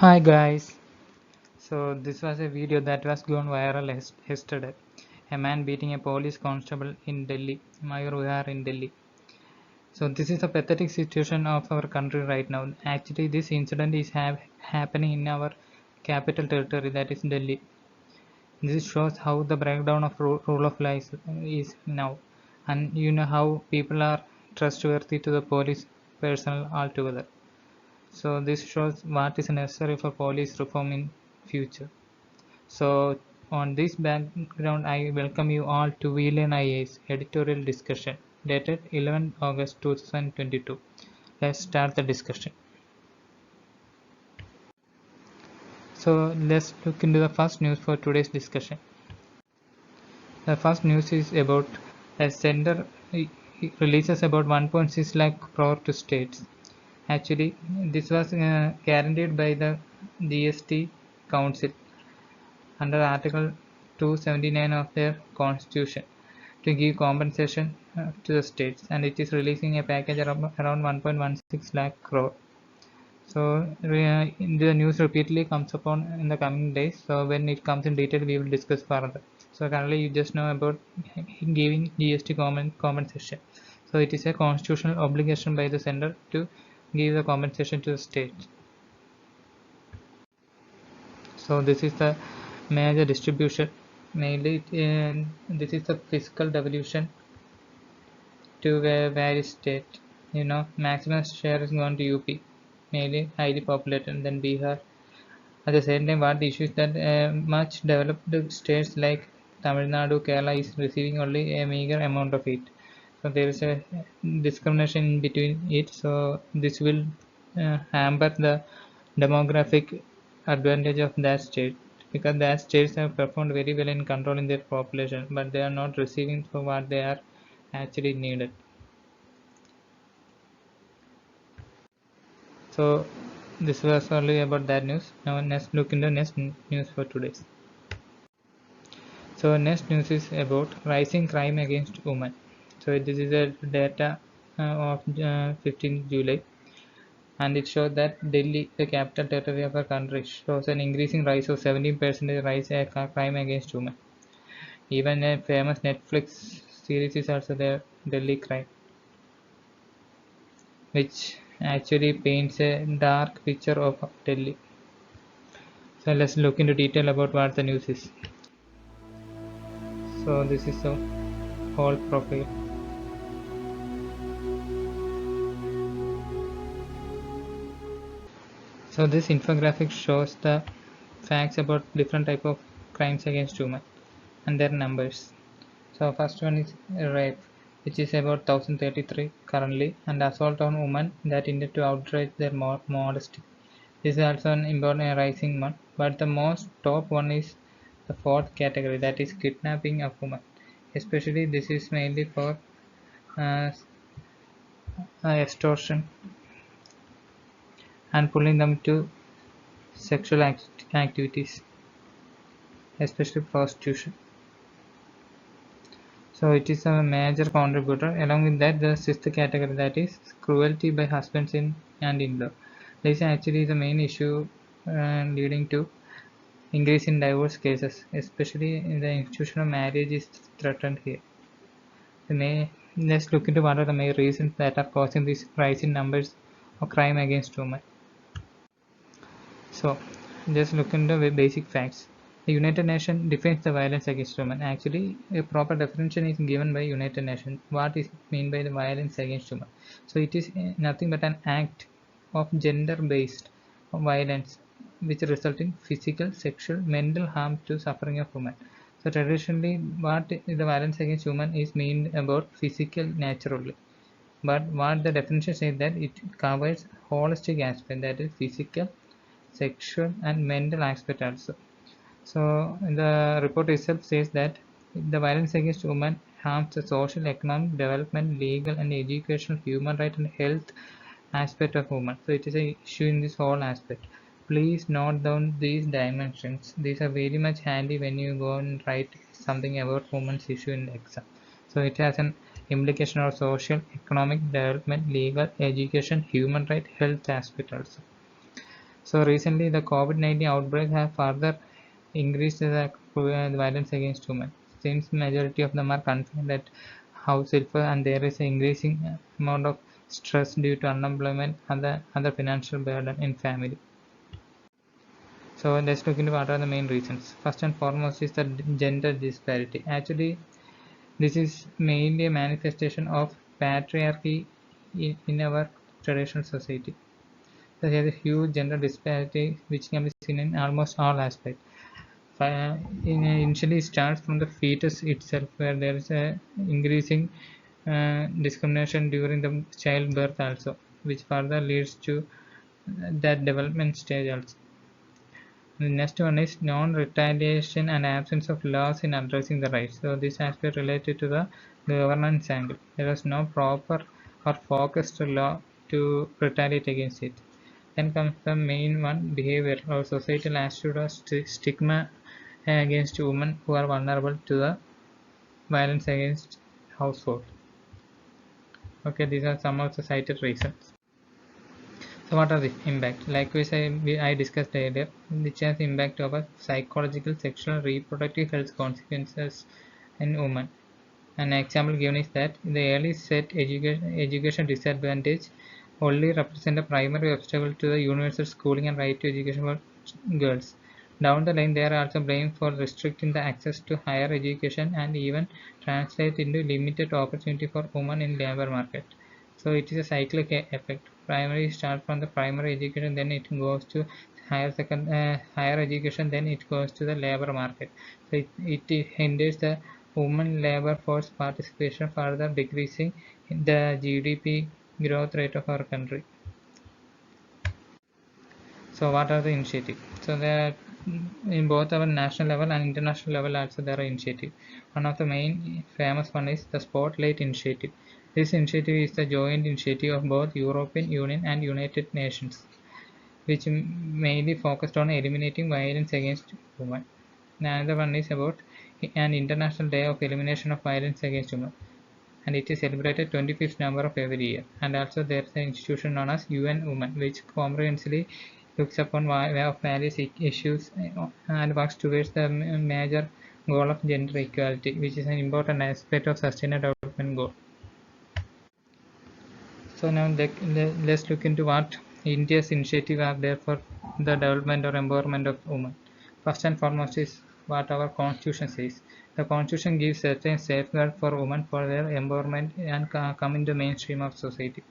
Hi guys, so this was a video that was gone viral yesterday. A man beating a police constable in Delhi, Mayur Vihar in Delhi. So this is a pathetic situation of our country right now. Actually, this incident is happening in our capital territory, that is Delhi. This shows how the breakdown of rule of law is now, and you know how people are trustworthy to the police personnel altogether. So this shows what is necessary for police reform in future. So on this background, I welcome you all to vlearnias editorial discussion dated 11 August 2022. Let's start the discussion. So let's look into the first news for today's discussion. The first news is about a center releases about 1.6 lakh crore to states. Actually, this was guaranteed by the GST Council under Article 279 of their constitution to give compensation to the states, and it is releasing a package around 1.16 lakh crore. So the news repeatedly comes upon in the coming days. So when it comes in detail, we will discuss further. So currently you just know about giving GST compensation. So it is a constitutional obligation by the center to give the compensation to the state. So this is the major distribution. Mainly this is the fiscal devolution to various state. You know, maximum share is going to UP, mainly highly populated, and then Bihar. At the same time, what the issue is that much developed states like Tamil Nadu, Kerala is receiving only a meager amount of it. So there is a discrimination in between it. So this will hamper the demographic advantage of that state, because that states have performed very well in controlling their population, but they are not receiving for what they are actually needed. So this was only about that news. Now let's look into next news for today. So next news is about rising crime against women. So this is a data of 15 July, and it shows that Delhi, the capital territory of our country, shows an increasing rise of 17% rise in crime against women. Even a famous Netflix series is also there, Delhi Crime, which actually paints a dark picture of Delhi. So let's look into detail about what the news is. So this is the whole profile. So this infographic shows the facts about different type of crimes against women and their numbers. So first one is rape, which is about 1033 currently, and assault on women that intend to outrage their modesty. This is also an important rising one, but the most top one is the fourth category, that is kidnapping of women. Especially this is mainly for uh, extortion and pulling them to sexual activities, especially prostitution. So it is a major contributor. Along with that, the sixth category, that is cruelty by husbands and in-law. This actually is the main issue leading to increase in divorce cases, especially in the institution of marriage is threatened here. Let's look into what are the main reasons that are causing this rise in numbers of crime against women. So just look into the basic facts. The United Nations defines the violence against women. Actually, a proper definition is given by United Nations. What is meant by the violence against women? So it is nothing but an act of gender-based violence which result in physical, sexual, mental harm to suffering of women. So traditionally, what the violence against women is mean about physical nature only. but what the definition says that it covers holistic aspect, that is physical, sexual and mental aspect also. So the report itself says that the violence against women harms the social, economic, development, legal and educational, human right and health aspect of women. So it is a issue in this whole aspect. Please note down these dimensions. These are very much handy when you go and write something about women's issue in the exam. So it has an implication of social, economic, development, legal, education, human right, health aspect also. So recently the COVID-19 outbreak have further increased the violence against women, since majority of them are confined at house itself and there is an increasing amount of stress due to unemployment and the other financial burden in family. So let's look into what are the main reasons. First and foremost is the gender disparity. Actually, this is mainly a manifestation of patriarchy in our traditional society. So there is a huge gender disparity which can be seen in almost all aspects. Initially starts from the fetus itself, where there is a increasing discrimination during the childbirth also, which further leads to that development stage also. The next one is non-retaliation and absence of laws in addressing the rights. So this aspect related to the governance angle. There is no proper or focused law to retaliate against it. Then comes the main one, behavior or societal attitude or stigma against women who are vulnerable to the violence against household. Okay, these are some of the cited reasons. So what are the impact? Likewise, I discussed earlier, which has impact over psychological, sexual, reproductive health consequences in women. An example given is that the early set education disadvantage only represent a primary obstacle to the universal schooling and right to education for girls. Down the line, they are also blamed for restricting the access to higher education and even translate into limited opportunity for women in labor market. So it is a cyclic effect. Primary start from the primary education, then it goes to higher education, then it goes to the labor market. So it hinders the women labor force participation, further decreasing the GDP growth rate of our country. So what are the initiatives? So there are in both our national level and international level also there are initiatives. One of the main famous one is the Spotlight Initiative. This initiative is the joint initiative of both European Union and United Nations, which mainly focused on eliminating violence against women. Another one is about an International Day of Elimination of Violence Against Women, and it is celebrated 25th November of every year. And also there is an institution known as UN Women, which comprehensively looks upon various issues and works towards the major goal of gender equality, which is an important aspect of sustainable development goal. So now let's look into what India's initiative are there for the development or empowerment of women. First and foremost is what our constitution says. The constitution gives certain safeguards for women for their empowerment and come into mainstream of society.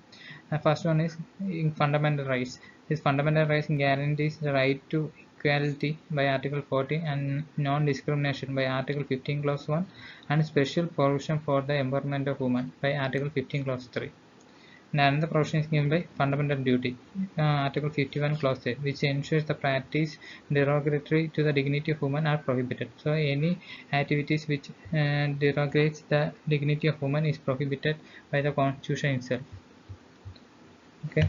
The first one is in fundamental rights. This fundamental rights guarantees the right to equality by Article 14 and non-discrimination by Article 15 Clause 1 and special provision for the empowerment of women by Article 15 Clause 3. And the provision is given by fundamental duty, Article 51 Clause A, which ensures the practice derogatory to the dignity of women are prohibited. So any activities which derogates the dignity of women is prohibited by the Constitution itself. Okay.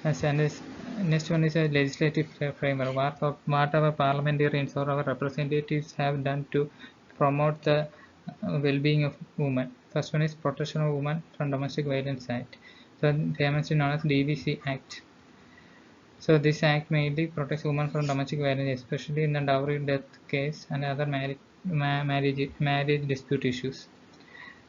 Next one is a legislative framework. What our parliamentarians or our representatives have done to promote the well-being of women. First one is Protection of Women from Domestic Violence Act, so famously known as DVC Act. So this act mainly protects women from domestic violence, especially in the dowry death case and other marriage dispute issues.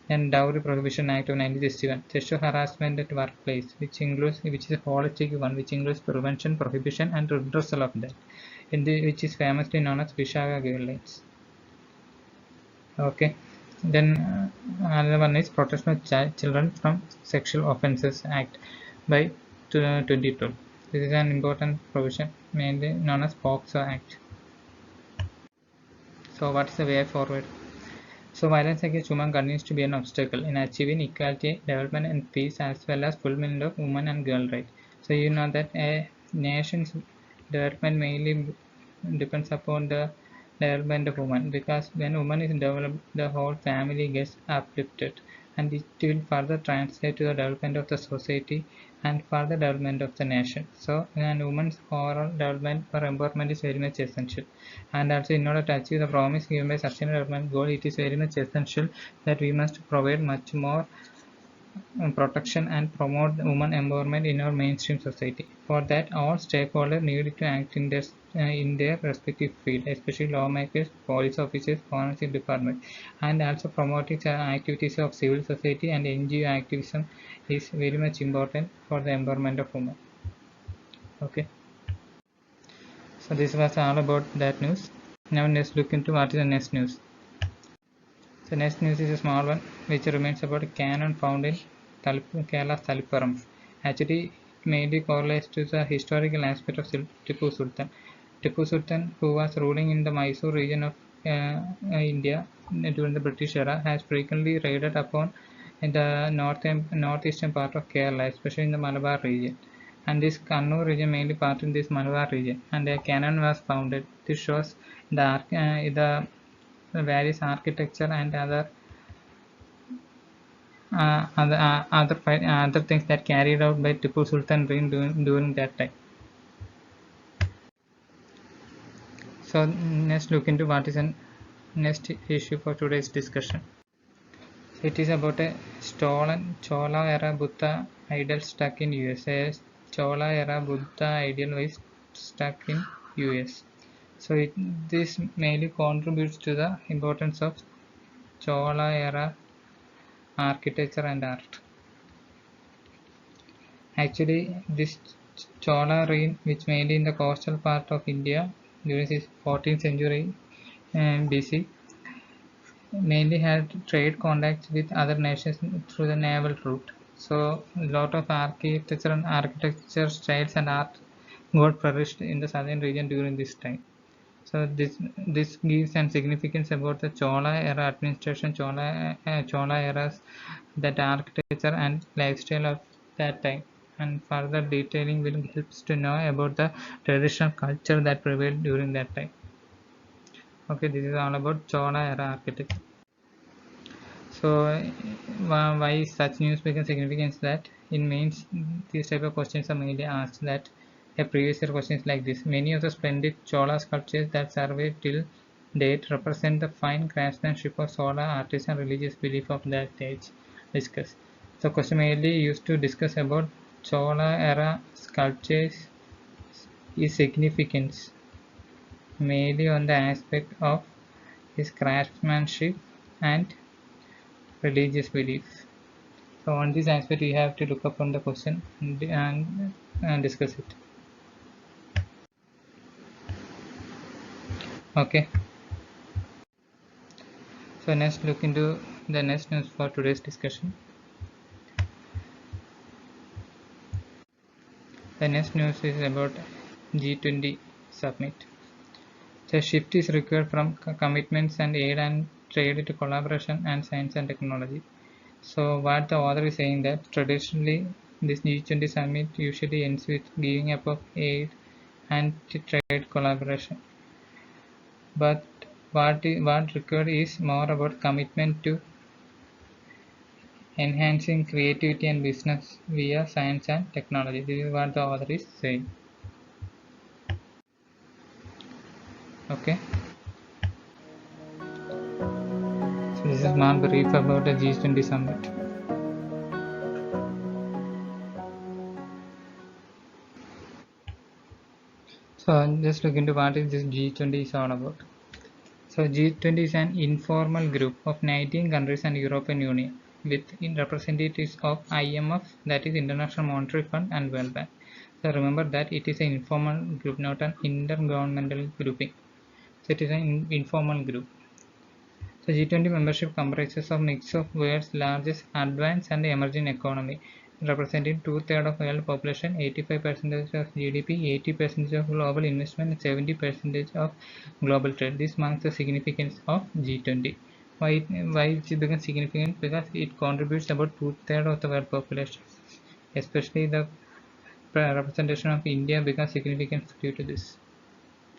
And Dowry Prohibition Act of 1961, sexual harassment at workplace, which is a holistic one, which includes prevention, prohibition, and redressal of that, which is famously known as Vishaga Guidelines. Okay. Then another one is Protection of Children from Sexual Offences Act by 2012. This is an important provision, mainly known as POCSO Act. So what is the way forward? So violence against women continues to be an obstacle in achieving equality, development and peace, as well as fulfillment of women and girl rights. So you know that a nation's development mainly depends upon the development of women, because when woman is developed, the whole family gets uplifted, and it will further translate to the development of the society and further development of the nation. So and women's overall development or empowerment is very much essential. And also, in order to achieve the promise given by sustainable development goal, it is very much essential that we must provide much more protection and promote women empowerment in our mainstream society. For that, all stakeholders need to act in their respective field, especially lawmakers, police officers, forensic department, and also promoting activities of civil society and NGO activism is very much important for the empowerment of women. Okay, so this was all about that news. Now let's look into what is the next news. The next news is a small one, which remains about a cannon found in Kerala's Taliparamba. Actually, it mainly correlates to the historical aspect of Tipu Sultan. Tipu Sultan, who was ruling in the Mysore region of India during the British era, has frequently raided upon in the northeastern part of Kerala, especially in the Malabar region. And this Kannur region mainly part in this Malabar region, and a cannon was founded. This shows the various architecture and other things that carried out by Tipu Sultan during that time. So let's look into what is the next issue for today's discussion. So it is about a stolen Chola-era Buddha idol stuck in US. A Chola-era Buddha idol is stuck in US. So this mainly contributes to the importance of Chola-era architecture and art. Actually, this Chola reign, which mainly in the coastal part of India during the 14th century BC, mainly had trade contacts with other nations through the naval route. So, a lot of architecture styles and art got flourished in the southern region during this time. So this gives some significance about the Chola era administration, Chola eras, that architecture and lifestyle of that time, and further detailing will helps to know about the traditional culture that prevailed during that time. Okay, this is all about Chola era architecture. So why such news become significant? That in mains these type of questions are mainly asked that a previous year questions like this. Many of the splendid Chola sculptures that survive till date represent the fine craftsmanship of Chola artists and religious belief of that age. Discuss. So question mainly used to discuss about Chola era sculptures is significance mainly on the aspect of his craftsmanship and religious belief. So on this aspect you have to look up on the question and discuss it. Okay, so let's look into the next news for today's discussion. The next news is about G20 summit. The shift is required from commitments and aid and trade to collaboration and science and technology. So what the author is saying that traditionally this G20 summit usually ends with giving up of aid and trade collaboration. But what required is more about commitment to enhancing creativity and business via science and technology. This is what the author is saying. Okay. So this is one brief about the G20 summit. So just look into what is this G20 is all about. So G20 is an informal group of 19 countries and European Union with representatives of IMF, that is International Monetary Fund, and World Bank. So remember that it is an informal group, not an intergovernmental grouping. So it is an informal group. So G20 membership comprises of mix of world's largest advanced and emerging economy, representing two-thirds of world population, 85% of GDP, 80% of global investment, and 70% of global trade. This marks the significance of G20. Why it becomes significant? Because it contributes about 2/3 of the world population, especially the representation of India becomes significant due to this.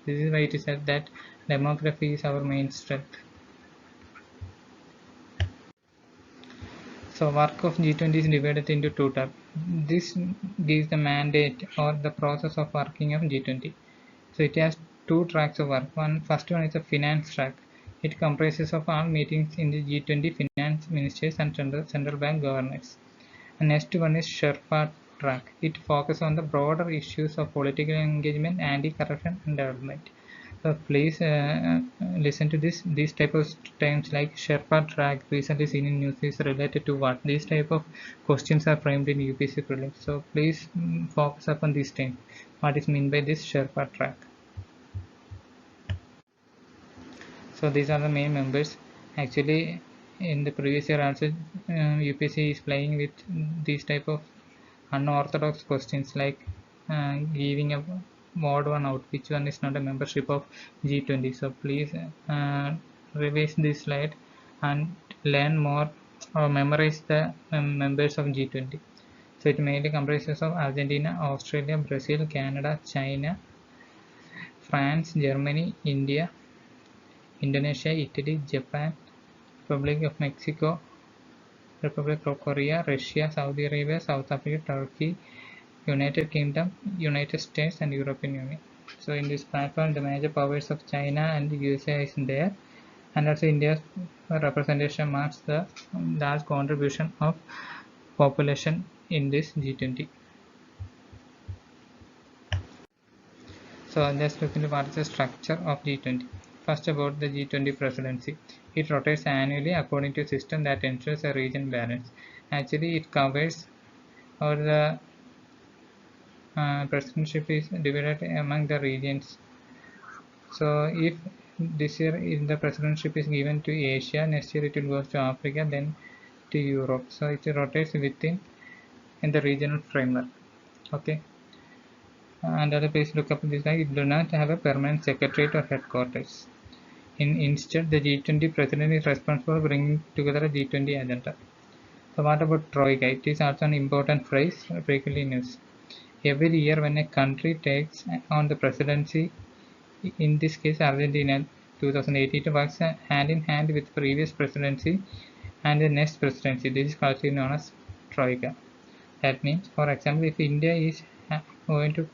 This is why it is said that demography is our main strength. So work of G20 is divided into two types. This gives the mandate or the process of working of G20. So it has two tracks of work. First one is a finance track. It comprises of all meetings in the G20 finance ministers and central bank governors. And next one is Sherpa track. It focuses on the broader issues of political engagement, anti-corruption and development. So please listen to these type of terms like Sherpa track recently seen in news is related to what? These type of questions are framed in UPSC prelims. So please focus upon these terms. What is meant by this Sherpa track? So these are the main members. Actually, in the previous year also, UPSC is playing with these type of unorthodox questions like giving a mod one out, which one is not a membership of G20. So please revise this slide and learn more or memorize the members of G20. So it mainly comprises of Argentina, Australia, Brazil, Canada, China, France, Germany, India, Indonesia, Italy, Japan, Republic of Mexico, Republic of Korea, Russia, Saudi Arabia, South Africa, Turkey, United Kingdom, United States and European Union. So in this platform the major powers of China and the USA is there, and also India's representation marks the large contribution of population in this G20. So let's look into what is the structure of G20. First, about the G20 presidency. It rotates annually according to a system that ensures a region balance. Actually, it covers, or the presidency is divided among the regions. So if this year if the presidency is given to Asia, next year it will go to Africa, then to Europe. So it rotates within in the regional framework. Okay. And other place look up this like it do not have a permanent secretariat or headquarters. Instead, the G20 president is responsible for bringing together a G20 agenda. So what about Troika? It is also an important phrase frequently used. Every year when a country takes on the presidency, in this case Argentina 2018, works hand in hand with previous presidency and the next presidency. This is culturally known as Troika. That means, for example, if India is going to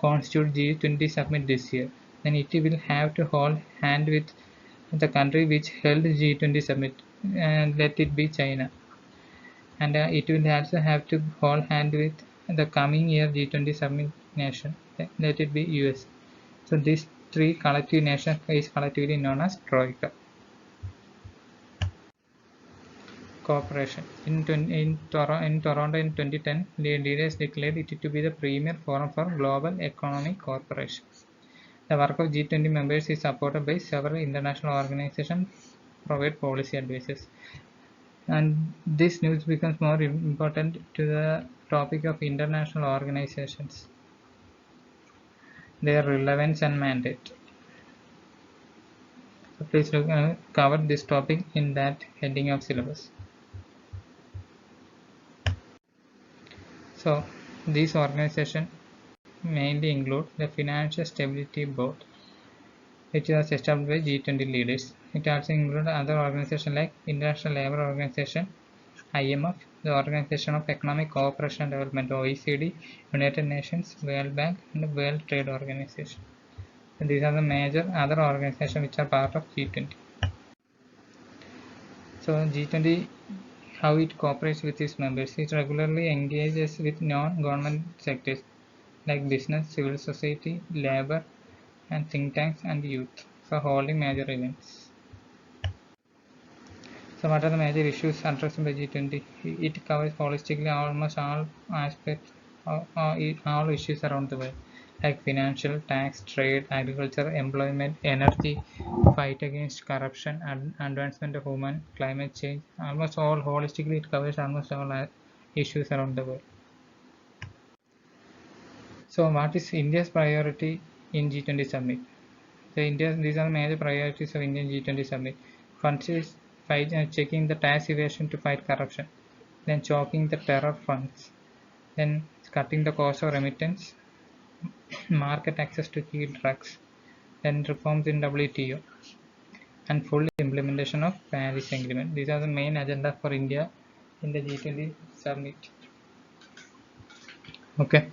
constitute G20 summit this year, then it will have to hold hand with the country which held G20 summit, and let it be China, and it will also have to hold hand with the coming year G20 summit nation, let it be US. So these three collective nations is collectively known as Troika. Cooperation. In Toronto in 2010, the leaders declared it to be the premier forum for global economic cooperation. The work of G20 members is supported by several international organizations provide policy advices. And this news becomes more important to the topic of international organizations, their relevance and mandate. So please cover this topic in that heading of syllabus. So these organizations mainly include the Financial Stability Board, which was established by G20 leaders. It also includes other organizations like International Labour Organization, IMF, the Organization of Economic Cooperation and Development (OECD), United Nations, World Bank, and World Trade Organization. So these are the major other organizations which are part of G20. So G20, how it cooperates with its members. It regularly engages with non-government sectors like business, civil society, labor, and think tanks and youth for holding major events. So what are the major issues addressed by G20? It covers holistically almost all aspects, all issues around the world, like financial, tax, trade, agriculture, employment, energy, fight against corruption, and advancement of human, climate change. Almost all holistically it covers almost all issues around the world. So what is India's priority in G20 summit? These are the major priorities of Indian G20 summit. checking the tax evasion to fight corruption, then choking the terror funds, then cutting the cost of remittance, market access to key drugs, then reforms in WTO, and full implementation of Paris Agreement. These are the main agenda for India in the G20 summit. Okay.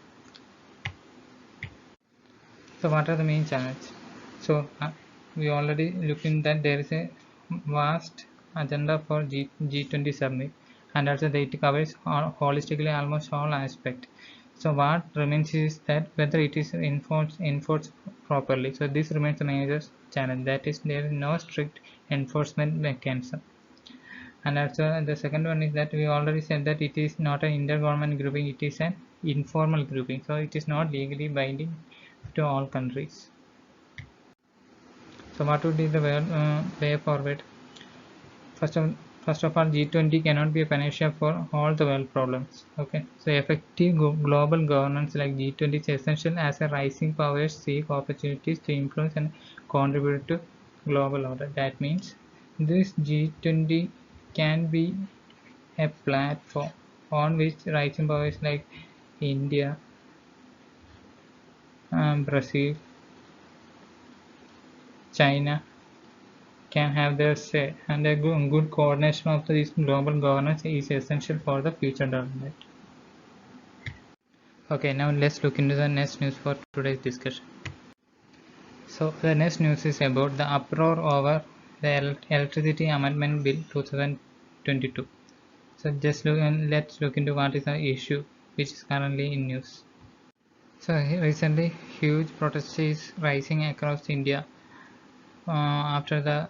So what are the main challenges? So we already looked in that there is a vast agenda for G20 summit, and also it covers holistically almost all aspects. So what remains is that whether it is enforced properly. So this remains a major challenge. That is, there is no strict enforcement mechanism. And also the second one is that we already said that it is not an intergovernment grouping, it is an informal grouping. So it is not legally binding to all countries. So what would be the way forward? First of all, G20 cannot be a panacea for all the world problems. Okay, so effective global governance like G20 is essential as a rising powers seek opportunities to influence and contribute to global order. That means this G20 can be a platform on which rising powers like India, Brazil, China can have their say, and a good coordination of this global governance is essential for the future development. Okay, now let's look into the next news for today's discussion. So the next news is about the uproar over the Electricity Amendment Bill 2022. So let's look into what is the issue which is currently in news. So recently, huge protest is rising across India after the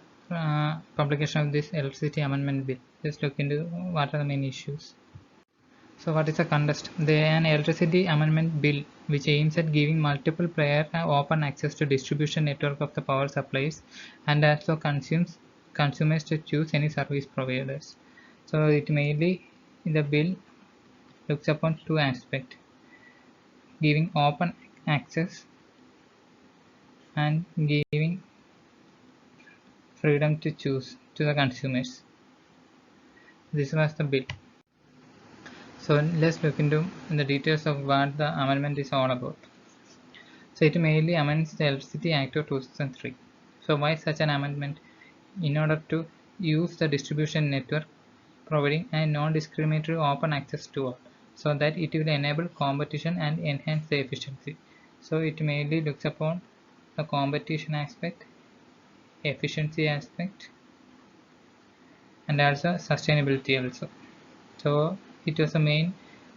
publication of this Electricity Amendment Bill. Let's look into what are the main issues. So what is the context? An Electricity Amendment Bill which aims at giving multiple player open access to distribution network of the power supplies and also consumers to choose any service providers. So it mainly the bill looks upon two aspects: giving open access and giving freedom to choose to the consumers. This was the bill. So let's look into the details of what the amendment is all about. So it mainly amends the Electricity Act of 2003. So why such an amendment? In order to use the distribution network providing a non-discriminatory open access to all, so that it will enable competition and enhance the efficiency. So it mainly looks upon the competition aspect, efficiency aspect, and also sustainability also. So it was the main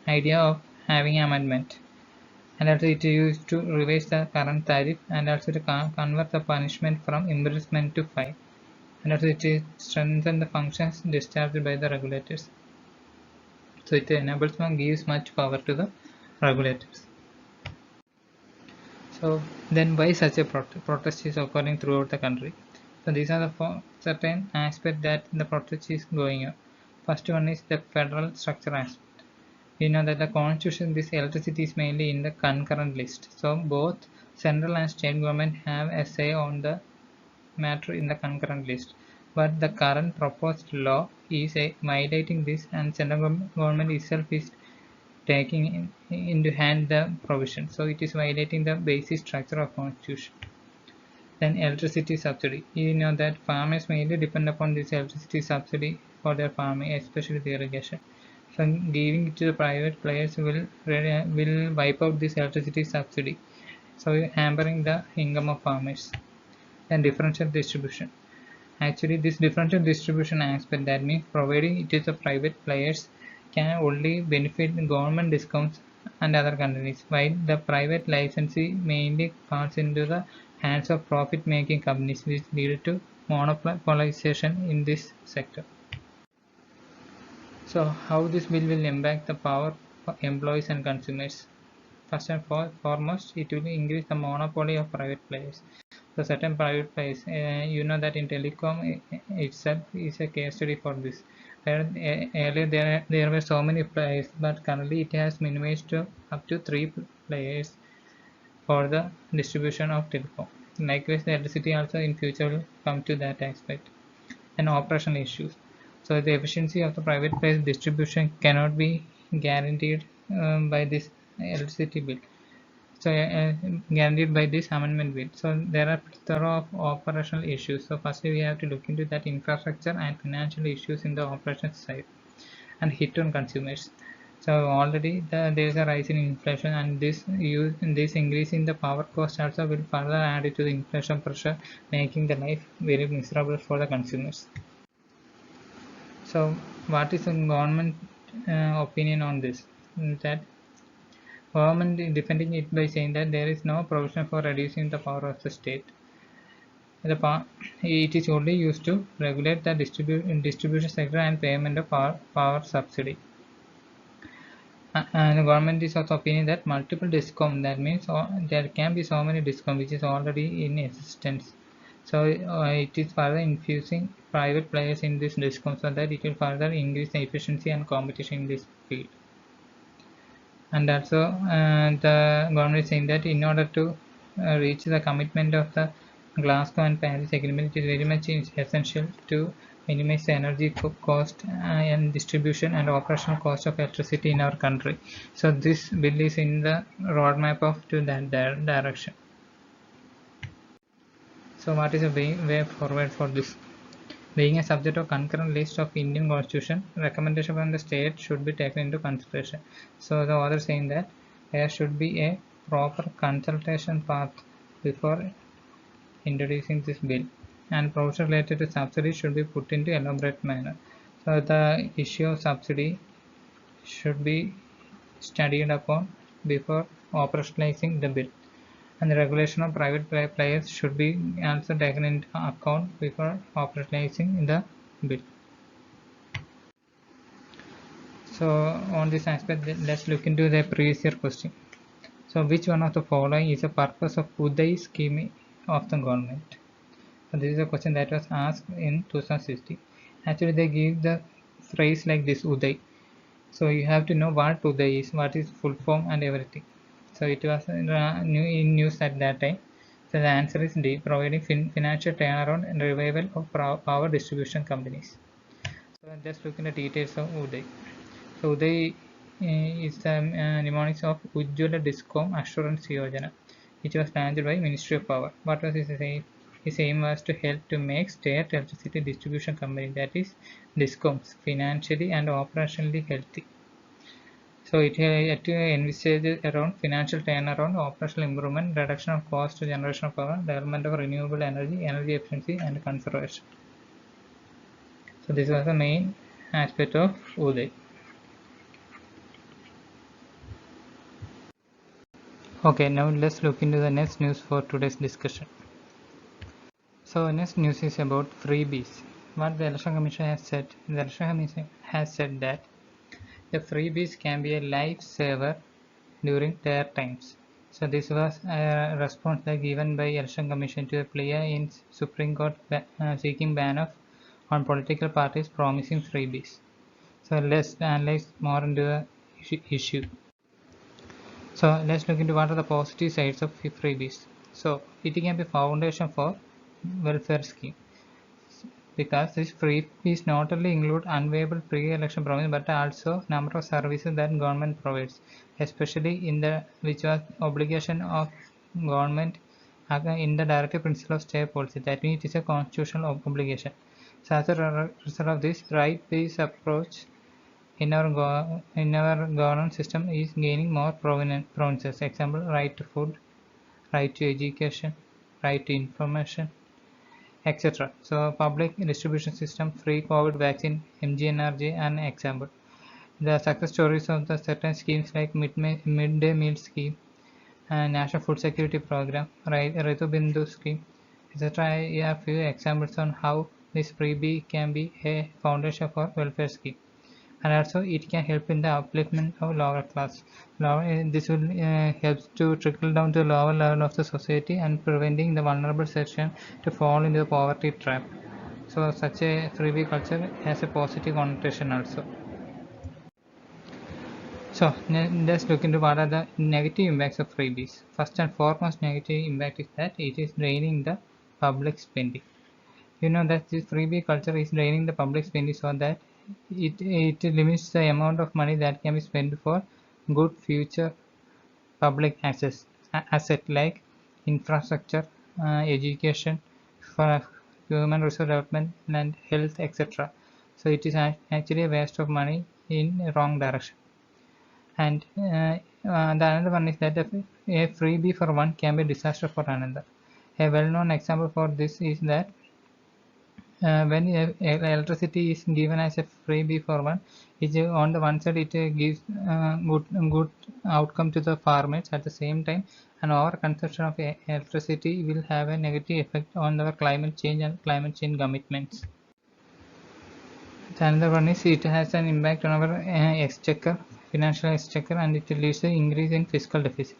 idea of having amendment, and also it is used to revise the current tariff and also to convert the punishment from imprisonment to fine, and also it strengthens the functions discharged by the regulators. So it enables and gives much power to the regulators. So then why such a protest is occurring throughout the country? So these are the certain aspects that the protest is going on. First one is the federal structure aspect. We know that the constitution, this electricity is mainly in the concurrent list. So both central and state government have a say on the matter in the concurrent list. But the current proposed law is violating this, and central government itself is taking into hand the provision. So it is violating the basic structure of constitution. Then electricity subsidy. You know that farmers mainly depend upon this electricity subsidy for their farming, especially the irrigation. So giving it to the private players will wipe out this electricity subsidy, so hampering the income of farmers. Then differential distribution. Actually, this differential distribution aspect, that means providing it to the private players can only benefit government discounts and other companies, while the private licensee mainly falls into the hands of profit-making companies, which lead to monopolization in this sector. So how this bill will impact the power for employees and consumers? First and foremost, it will increase the monopoly of private players. So certain private players, you know that in telecom itself is a case study for this. Earlier there were so many players, but currently it has minimized to up to 3 players for the distribution of telecom. Likewise, the electricity also in future will come to that aspect. and operational issues. So the efficiency of the private place distribution cannot be guaranteed by this electricity bill. So guaranteed by this amendment bill. So there are plethora of operational issues. So firstly we have to look into that infrastructure and financial issues in the operation side and hit on consumers. So already there is a rise in inflation, and this increase in the power cost also will further add to the inflation pressure, making the life very miserable for the consumers. So what is the government opinion on this? That government is defending it by saying that there is no provision for reducing the power of the state. It is only used to regulate the distribution sector and payment of power subsidy. And the government is also opinion that multiple discom, that means there can be so many discom which is already in existence. So it is further infusing private players in this discom so that it will further increase the efficiency and competition in this field. And also the government is saying that in order to reach the commitment of the Glasgow and Paris agreement, it is very much essential to minimize the energy cost and distribution and operational cost of electricity in our country. So this bill is in the roadmap of to that direction. So what is the way forward for this? Being a subject of concurrent list of Indian Constitution, recommendation from the state should be taken into consideration. So the author saying that there should be a proper consultation path before introducing this bill, and provisions related to subsidy should be put into elaborate manner. So the issue of subsidy should be studied upon before operationalizing the bill, and the regulation of private players should be also taken into account before operationalizing the bill. So on this aspect, let's look into the previous year question. So which one of the following is the purpose of Uday scheme of the government? So this is a question that was asked in 2016. Actually they give the phrase like this, Uday. So you have to know what Uday is, what is full form and everything. So it was in news at that time. So the answer is D, providing financial turnaround and revival of power distribution companies. So let's look into details of Uday. So Uday is the mnemonics of Ujjwala Discom Assurance Yojana, which was launched by Ministry of Power. What was his aim? His aim was to help to make state electricity distribution company, that is Discoms, financially and operationally healthy. So it had to envisage around financial turnaround, operational improvement, reduction of cost to generation of power, development of renewable energy, energy efficiency and conservation. So this was the main aspect of Uday. Okay, now let's look into the next news for today's discussion. So next news is about freebies. What the Election Commission has said, the Election Commission has said that the freebies can be a lifesaver during their times. So this was a response given by Election Commission to a plea in Supreme Court seeking ban on political parties promising freebies. So let's analyze more into the issue. So let's look into what are the positive sides of freebies. So it can be foundation for welfare scheme, because this freebies not only include unwavering pre-election promise but also number of services that government provides, especially in the which was obligation of government in the directive principle of state policy. That means it is a constitutional obligation. So as a result of this, right-based approach in our governance system is gaining more provinces. Example: right to food, right to education, right to information, etc. So public distribution system, free COVID vaccine, MGNRJ, an example. The success stories of the certain schemes like midday meal scheme, National Food Security Program, Ritu Bindu scheme, etc. I have few examples on how this freebie can be a foundation for welfare scheme. And also it can help in the upliftment of lower class. This will help to trickle down to the lower level of the society and preventing the vulnerable section to fall into the poverty trap. So such a freebie culture has a positive connotation also. So let's look into what are the negative impacts of freebies. First and foremost negative impact is that it is draining the public spending. You know that this freebie culture is draining the public spending so that it limits the amount of money that can be spent for good future public asset like infrastructure, education, for human resource development and health, etc. So it is actually a waste of money in wrong direction. And the another one is that a freebie for one can be disaster for another. A well-known example for this is that when electricity is given as a freebie for one, on the one side it gives good outcome to the farmers. At the same time, an overconsumption of electricity will have a negative effect on our climate change and climate change commitments. The another one is it has an impact on our exchequer, financial exchequer, and it leads to increase in fiscal deficit.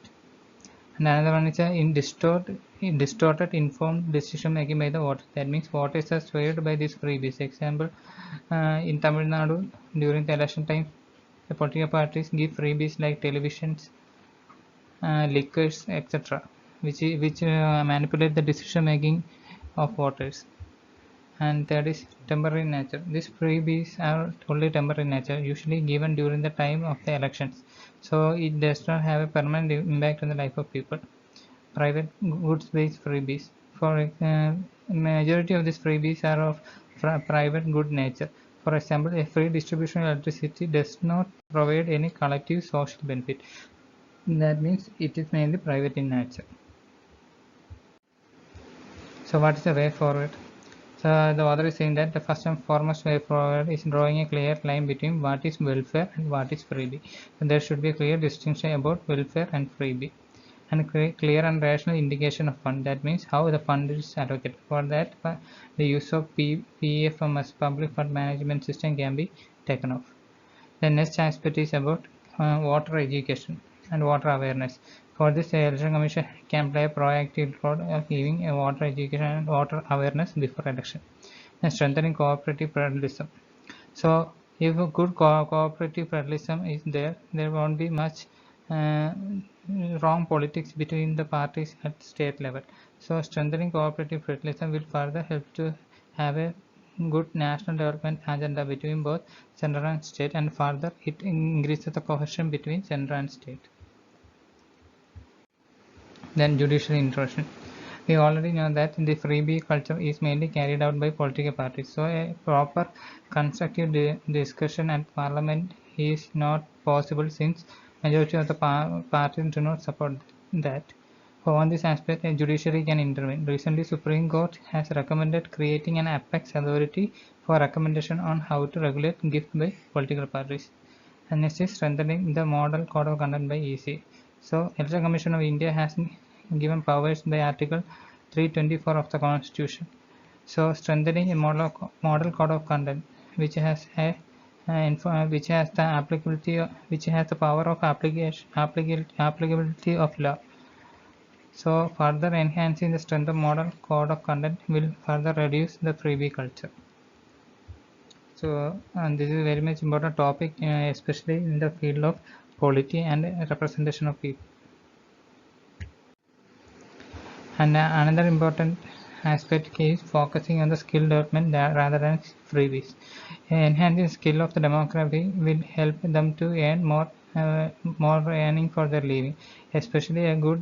And another one is distorted informed decision making by the voters. That means voters are swayed by these freebies. Example, in Tamil Nadu during the election time, the political parties give freebies like televisions, liquors, etc., which manipulate the decision making of voters. And third is temporary nature. These freebies are only temporary nature, usually given during the time of the elections. So it does not have a permanent impact on the life of people. Private goods-based freebies. For majority of these freebies are of private good nature. For example, a free distribution of electricity does not provide any collective social benefit. That means it is mainly private in nature. So what is the way forward? So the author is saying that the first and foremost way forward is drawing a clear line between what is welfare and what is freebie. So there should be a clear distinction about welfare and freebie, and a clear and rational indication of fund. That means how the fund is allocated. For that, the use of PFMS, public fund management system, can be taken off. The next aspect is about water education and water awareness. For this, the election commission can play a proactive role of giving a water education and water awareness before election, and strengthening cooperative federalism. So, if a good cooperative federalism is there, there won't be much uh, wrong politics between the parties at state level. So, strengthening cooperative federalism will further help to have a good national development agenda between both central and state, and further it increases the cohesion between central and state. Then judicial intervention. We already know that the freebie culture is mainly carried out by political parties, so a proper constructive discussion at parliament is not possible since majority of the parties do not support that. On this aspect, a judiciary can intervene. Recently, Supreme Court has recommended creating an apex authority for recommendation on how to regulate gift by political parties. And next is strengthening the model code of conduct by EC. So, Election Commission of India has given powers by Article 324 of the Constitution. So, strengthening a model code of conduct which has which has the power of applicability of law. So, further enhancing the strength of model code of conduct will further reduce the freebie culture. So, and this is a very much important topic, especially in the field of polity and representation of people. And another important aspect is focusing on the skill development rather than freebies. Enhancing skill of the demography will help them to earn more earning for their living. Especially a good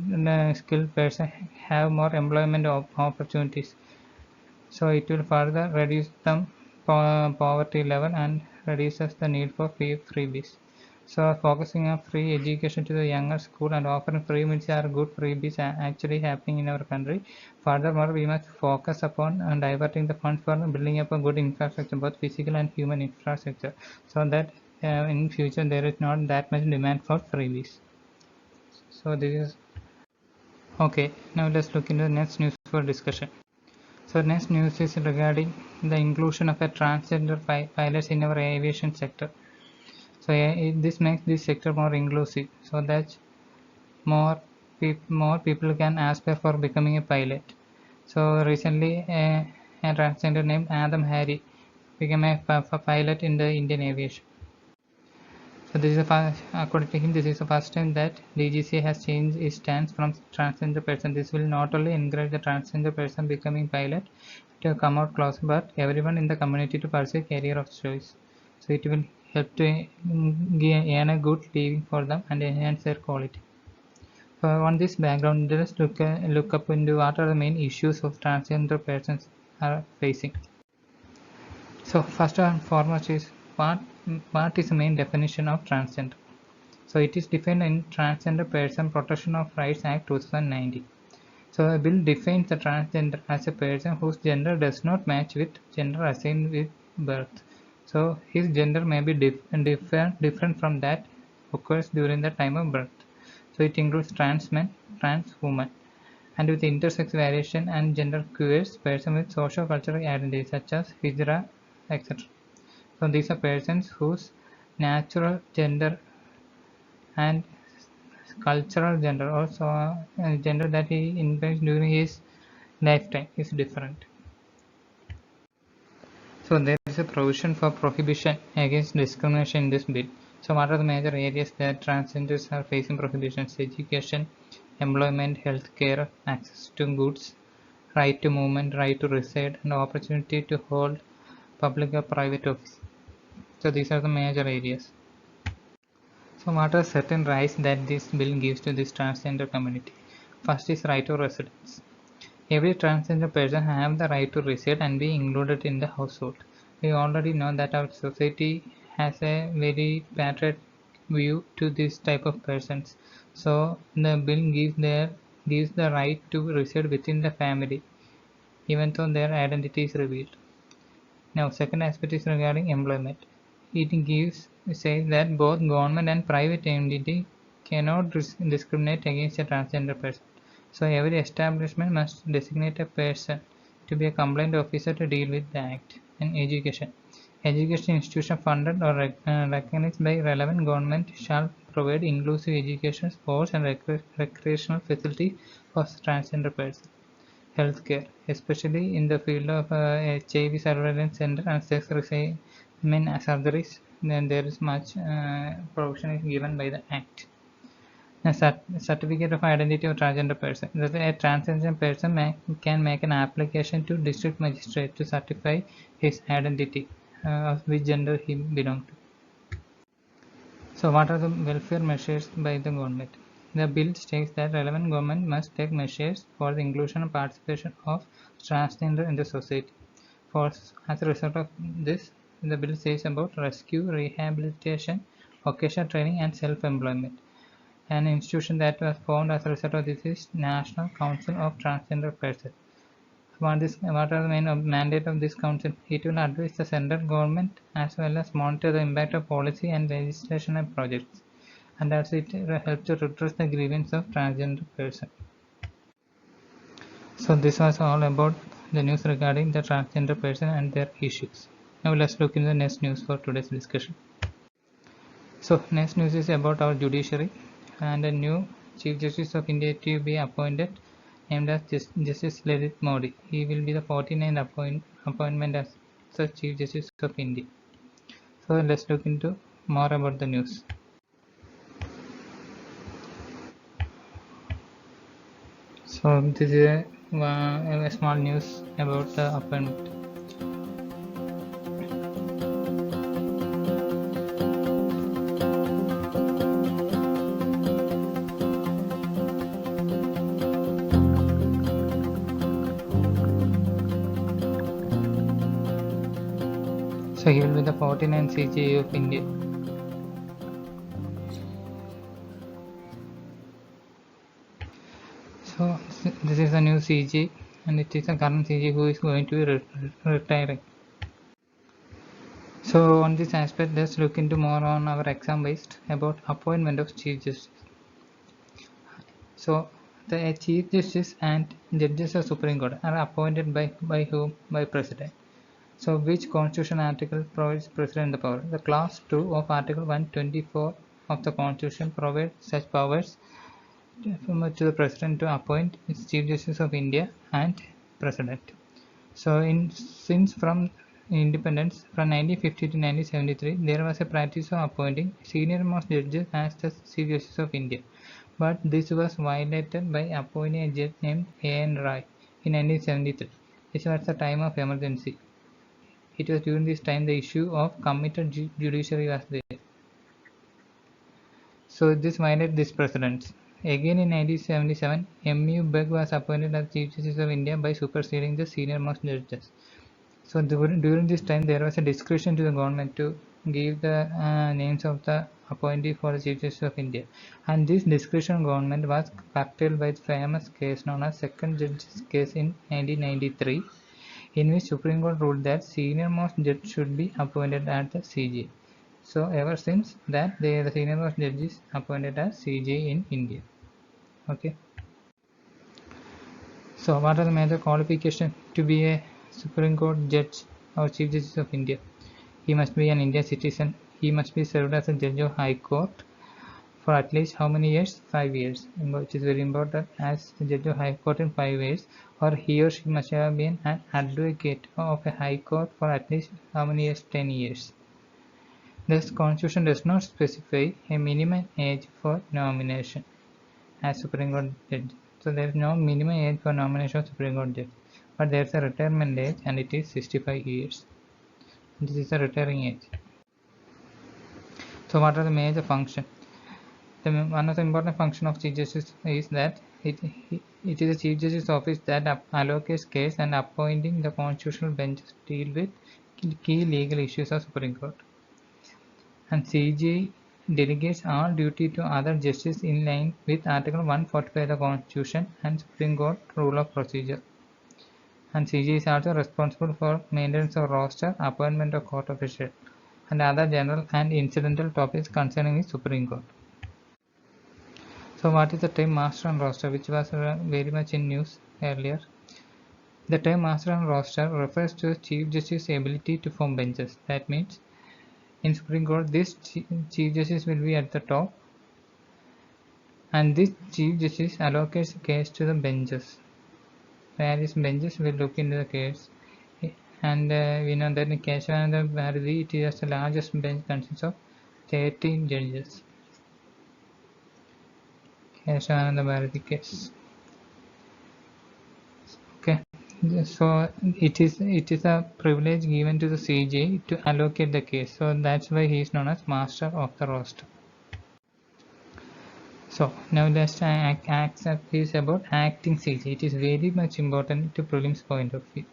skilled person have more employment opportunities. So it will further reduce the poverty level and reduces the need for freebies. So focusing on free education to the younger school and offering free meals are good freebies actually happening in our country. Furthermore, we must focus upon diverting the funds for building up a good infrastructure, both physical and human infrastructure, so that in future there is not that much demand for freebies. So this is okay. Now let's look into the next news for discussion. So next news is regarding the inclusion of a transgender pilots in our aviation sector. So this makes this sector more inclusive, so that more people can aspire for becoming a pilot. So recently, a transgender named Adam Harry became a pilot in the Indian aviation. So this is according to him, this is the first time that DGCA has changed its stance from transgender person. This will not only encourage the transgender person becoming pilot, to come out closer, but everyone in the community to pursue a career of choice. So it will help to earn a good living for them and enhance their quality. So on this background, let us look up into what are the main issues of transgender persons are facing. So first and foremost is what is the main definition of transgender? So it is defined in Transgender Person Protection of Rights Act 2019. So the bill defines the transgender as a person whose gender does not match with gender assigned with birth. So his gender may be different from that occurs during the time of birth. So it includes trans men, trans women, and with intersex variation and gender queers, person with socio-cultural identities such as hijra, etc. So these are persons whose natural gender and cultural gender, also gender that he invents during his lifetime, is different. So there is a provision for prohibition against discrimination in this bill. So what are the major areas that transgenders are facing prohibitions? Education, employment, healthcare, access to goods, right to movement, right to reside, and opportunity to hold public or private office. So these are the major areas. So what are certain rights that this bill gives to this transgender community? First is right to residence. Every transgender person have the right to reside and be included in the household. We already know that our society has a very patriarchal view to this type of persons. So the bill gives the right to reside within the family, even though their identity is revealed. Now, second aspect is regarding employment. It says that both government and private entity cannot discriminate against a transgender person. So every establishment must designate a person to be a complaint officer to deal with the act. And education. Education institution funded or recognized by relevant government shall provide inclusive education, sports and recreational facilities for transgender persons. Healthcare, especially in the field of HIV surveillance center and sex reassignment surgeries, then there is much provision is given by the Act. A certificate of identity of transgender person. A transgender person can make an application to district magistrate to certify his identity of which gender he belongs to. So what are the welfare measures by the government? The bill states that relevant government must take measures for the inclusion and participation of transgender in the society. As a result of this, the bill says about rescue, rehabilitation, vocational training and self-employment. An institution that was formed as a result of this is National Council of Transgender Persons. What are the main mandate of this council? It will advise the central government as well as monitor the impact of policy and legislation and projects, and also it helps to redress the grievance of transgender person. So this was all about the news regarding the transgender person and their issues. Now let's look into the next news for today's discussion. So next news is about our judiciary and a new Chief Justice of India to be appointed, named as Justice Lalit Modi. He will be the 49th appointment as the Chief Justice of India. So let's look into more about the news. So this is a small news about the appointment. So he will be the 49th CJA of India. So this is a new CJ, and it is a current CJ who is going to be retiring. So on this aspect, let's look into more on our exam based about appointment of Chief Justice. So the Chief Justice and judges of Supreme Court are appointed by whom? By President. So which constitution article provides President the power? The clause 2 of Article 124 of the Constitution provides such powers to the President to appoint Chief Justice of India and President. So since from independence from 1950 to 1973, there was a practice of appointing senior most judges as the Chief Justice of India. But this was violated by appointing a judge named A.N. Roy in 1973. This was the time of emergency. It was during this time the issue of committed judiciary was there. So this violated this precedent. Again in 1977, M.U. Beg was appointed as Chief Justice of India by superseding the senior most judges. So during this time there was a discretion to the government to give the names of the appointee for the Chief Justice of India, and this discretion government was curtailed by the famous case known as Second Judge's case in 1993, in which Supreme Court ruled that senior most judge should be appointed at the CJ. So ever since that, the senior most judge is appointed as CJ in India. Okay. So what are the major qualifications to be a Supreme Court judge or Chief Justice of India? He must be an Indian citizen. He must be served as a judge of High Court for at least how many years? 5 years, which is very important, as the judge of High Court in 5 years, or he or she must have been an advocate of a High Court for at least how many years? 10 years. This Constitution does not specify a minimum age for nomination as Supreme Court judge. So there is no minimum age for nomination of Supreme Court judge, but there is a retirement age and it is 65 years. This is the retiring age. So what are the major functions? One of the important functions of Chief Justice is that it is the Chief Justice's office that allocates case and appointing the constitutional benches deal with key legal issues of Supreme Court. And CJ delegates all duty to other justices in line with Article 145 of the Constitution and Supreme Court Rule of Procedure. And CJ is also responsible for maintenance of roster, appointment of court officials, and other general and incidental topics concerning the Supreme Court. So what is the term master and roster, which was very much in news earlier? The term master and roster refers to Chief Justice's ability to form benches. That means in Supreme Court, this Chief Justice will be at the top, and this Chief Justice allocates the case to the benches. Various benches will look into the case, and we know that in Keshavananda Bharati, it is the largest bench, consists of 13 judges. Keshavananda Bharati case. Okay. So it is a privilege given to the CJ to allocate the case. So that's why he is known as master of the roster. So now let's accept this about acting CJ. It is very much important to prelims point of view.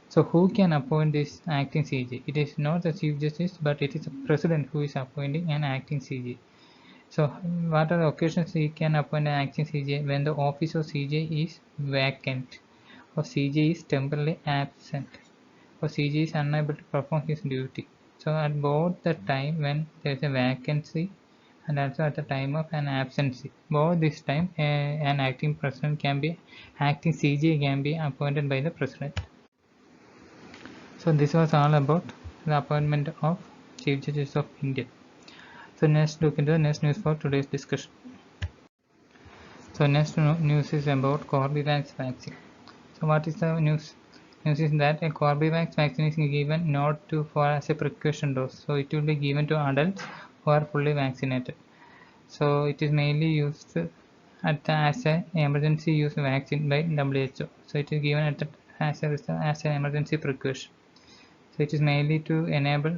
So who can appoint this acting CJ? It is not the Chief Justice, but it is the President who is appointing an acting CJ. So what are the occasions he can appoint an acting CJ? When the office of CJ is vacant, or CJ is temporarily absent, or CJ is unable to perform his duty. So at both the time when there is a vacancy and also at the time of an absency, both this time an acting CJ can be appointed by the President. So this was all about the appointment of Chief Justice of India. So next look into the next news for today's discussion. So next news is about Corbevax vaccine. So what is the news? News is that a Corbevax vaccine is given not for as a precaution dose. So it will be given to adults who are fully vaccinated. So it is mainly used as an emergency use vaccine by WHO. So it is given as an emergency precaution. So it is mainly to enable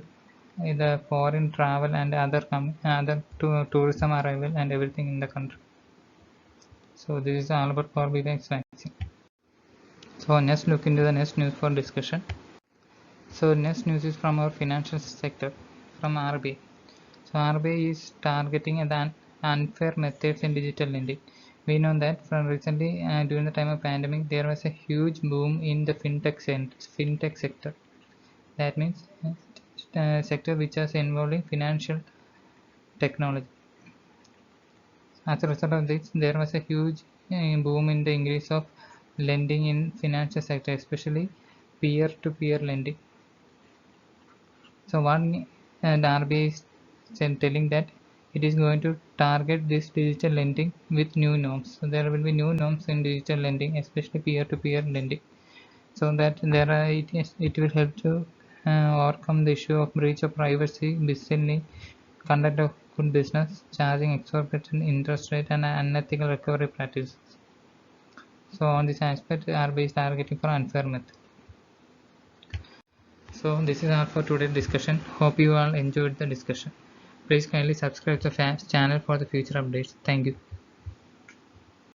the foreign travel and other tourism arrival and everything in the country. So this is all about Corbevax vaccine. So let's look into the next news for discussion. So next news is from our financial sector, from RBI. So RBI is targeting the unfair methods in digital lending. We know that from recently during the time of pandemic, there was a huge boom in the fintech sector. That means sector which is involving financial technology. As a result of this, there was a huge boom in the increase of lending in financial sector, especially peer-to-peer lending. So one RBI is telling that it is going to target this digital lending with new norms. So there will be new norms in digital lending, especially peer-to-peer lending, so that it will help to overcome the issue of breach of privacy, misleading conduct of good business, charging exorbitant interest rate, and unethical recovery practices. So on this aspect, RBI is targeting for unfair method. So this is all for today's discussion. Hope you all enjoyed the discussion. Please kindly subscribe to the channel for the future updates. Thank you.